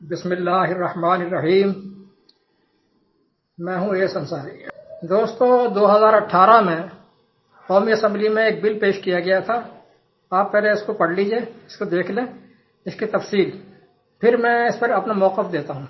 بسم اللہ الرحمن الرحیم۔ میں ہوں اے انصاری۔ دوستو، 2018 میں قومی اسمبلی میں ایک بل پیش کیا گیا تھا۔ آپ پہلے اس کو پڑھ لیجئے، اس کو دیکھ لیں، اس کی تفصیل، پھر میں اس پر اپنا موقف دیتا ہوں۔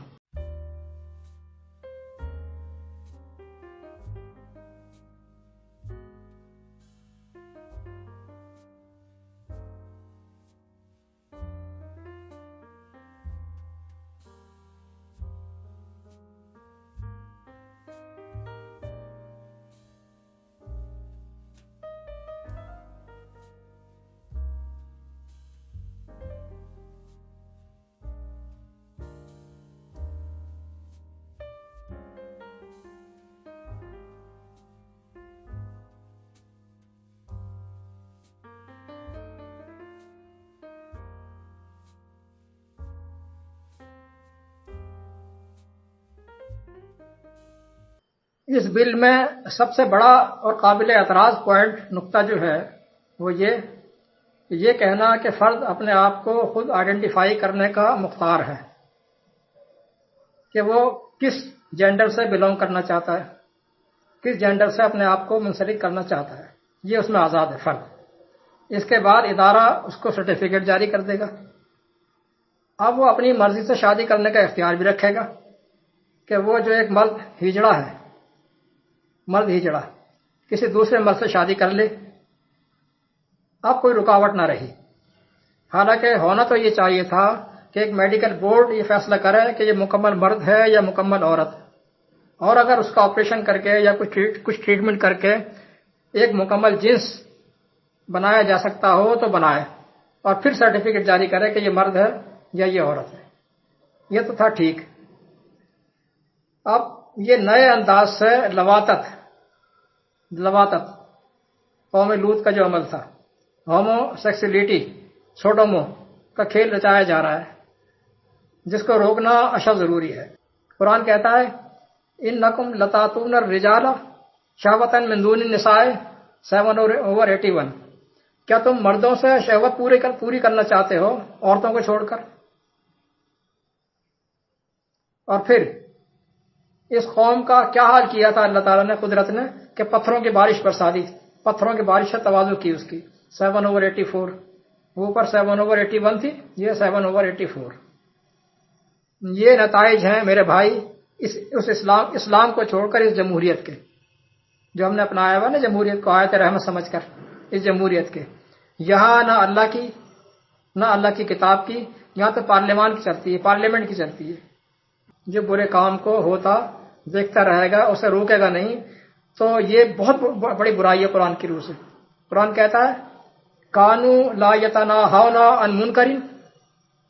اس بل میں سب سے بڑا اور قابل اعتراض پوائنٹ نقطہ جو ہے وہ یہ کہنا کہ فرد اپنے آپ کو خود آئیڈینٹیفائی کرنے کا مختار ہے، کہ وہ کس جینڈر سے بلونگ کرنا چاہتا ہے، کس جینڈر سے اپنے آپ کو منسلک کرنا چاہتا ہے، یہ اس میں آزاد ہے فرد۔ اس کے بعد ادارہ اس کو سرٹیفکیٹ جاری کر دے گا۔ اب وہ اپنی مرضی سے شادی کرنے کا اختیار بھی رکھے گا کہ وہ جو ایک مرد ہجڑا کسی دوسرے مرد سے شادی کر لے، اب کوئی رکاوٹ نہ رہی۔ حالانکہ ہونا تو یہ چاہیے تھا کہ ایک میڈیکل بورڈ یہ فیصلہ کرے کہ یہ مکمل مرد ہے یا مکمل عورت، اور اگر اس کا آپریشن کر کے یا کچھ ٹریٹمنٹ کر کے ایک مکمل جنس بنایا جا سکتا ہو تو بنائے، اور پھر سرٹیفکیٹ جاری کرے کہ یہ مرد ہے یا یہ عورت ہے۔ یہ تو تھا ٹھیک۔ اب یہ نئے انداز سے لواطت قوم لوط کا جو عمل تھا، ہومو سیکسولیٹی، سوڈومو کا کھیل رچایا جا رہا ہے، جس کو روکنا اشد ضروری ہے۔ قرآن کہتا ہے انکم لتاتون الرجال شہوۃ من دون النساء 7/81۔ کیا تم مردوں سے شہوت پوری کرنا چاہتے ہو عورتوں کو چھوڑ کر؟ اور پھر اس قوم کا کیا حال کیا تھا اللہ تعالیٰ نے، قدرت نے، کہ پتھروں کی بارش برسا دی، پتھروں کی بارش سے تواضع کی اس کی 7/84۔ اوپر 7/81 تھی، یہ 7/84۔ یہ نتائج ہیں میرے بھائی اس اسلام کو چھوڑ کر اس جمہوریت کے، جو ہم نے اپنایا ہوا نا، جمہوریت کو آیت رحمت سمجھ کر، اس جمہوریت کے یہاں نہ اللہ کی کتاب کی، یہاں تو پارلیمنٹ کی چلتی ہے۔ جو برے کام کو ہوتا دیکھتا رہے گا، اسے روکے گا نہیں، تو یہ بہت بڑی برائی ہے قرآن کی روح سے۔ قرآن کہتا ہے کانو لا یتناہون عن منکر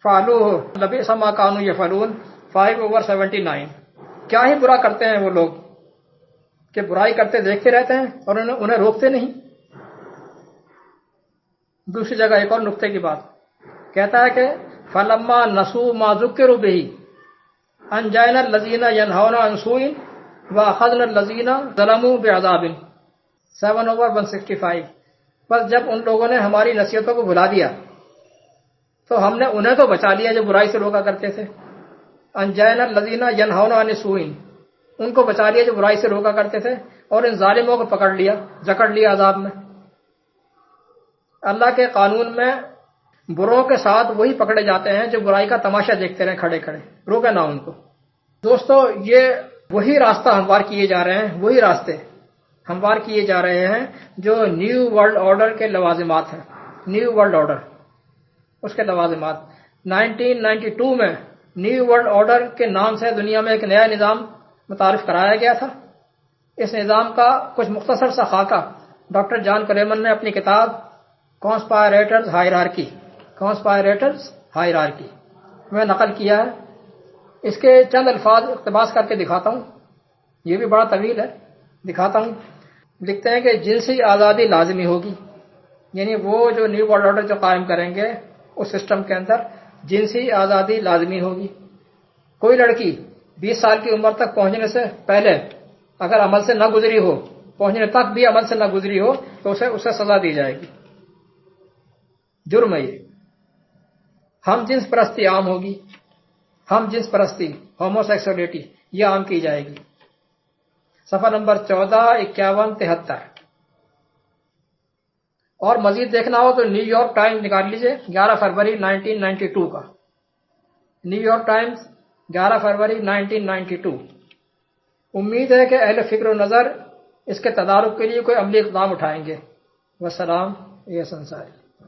فعلوہ لبئس ما کانوا یفعلون 5/79۔ کیا ہی برا کرتے ہیں وہ لوگ کہ برائی کرتے دیکھتے رہتے ہیں اور انہیں روکتے نہیں۔ دوسری جگہ ایک اور نقطے کی بات کہتا ہے کہ فلما نسوا ما ذکروا بہ انجینا الذین ینہون عن سوء واخذنا الذین ظلموا بعذاب 7/165۔ بس جب ان لوگوں نے ہماری نصیحتوں کو بھلا دیا تو ہم نے انہیں تو بچا لیا جو برائی سے روکا کرتے تھے۔ انجینا الذین ینہون عن سوء، ان کو بچا لیا جو برائی سے روکا کرتے تھے، اور ان ظالموں کو جکڑ لیا عذاب میں۔ اللہ کے قانون میں بروں کے ساتھ وہی پکڑے جاتے ہیں جو برائی کا تماشا دیکھتے رہیں کھڑے کھڑے، روکے نہ ان کو۔ دوستو، یہ وہی راستہ ہموار کیے جا رہے ہیں، وہی راستے ہموار کیے جا رہے ہیں جو نیو ورلڈ آرڈر کے لوازمات ہیں۔ نیو ورلڈ آرڈر، اس کے لوازمات 1992 میں نیو ورلڈ آرڈر کے نام سے دنیا میں ایک نیا نظام متعارف کرایا گیا تھا۔ اس نظام کا کچھ مختصر سا خاکہ ڈاکٹر جان کلیمن نے اپنی کتاب کانسپائریٹرز ہائرارکی میں نقل کیا ہے۔ اس کے چند الفاظ اقتباس کر کے دکھاتا ہوں، یہ بھی بڑا طویل ہے، دکھاتا ہوں۔ لکھتے ہیں کہ جنسی آزادی لازمی ہوگی، یعنی وہ جو نیو ورلڈ آرڈر جو قائم کریں گے اس سسٹم کے اندر جنسی آزادی لازمی ہوگی۔ کوئی لڑکی 20 سال کی عمر تک پہنچنے سے پہلے اگر عمل سے نہ گزری ہو، پہنچنے تک بھی عمل سے نہ گزری ہو، تو اسے سزا دی جائے گی، جرم ہے یہ۔ ہم جنس پرستی عام ہوگی، ہم جنس پرستی، ہومو سیکسولیٹی، یہ عام کی جائے گی۔ صفحہ نمبر 14، 51، 73۔ اور مزید دیکھنا ہو تو نیو یارک ٹائمز نکال لیجئے 11 فروری 1992 کا، نیو یارک ٹائمز 11 فروری 1992۔ امید ہے کہ اہل فکر و نظر اس کے تدارک کے لیے کوئی عملی اقدام اٹھائیں گے۔ والسلام، یہ انصاری۔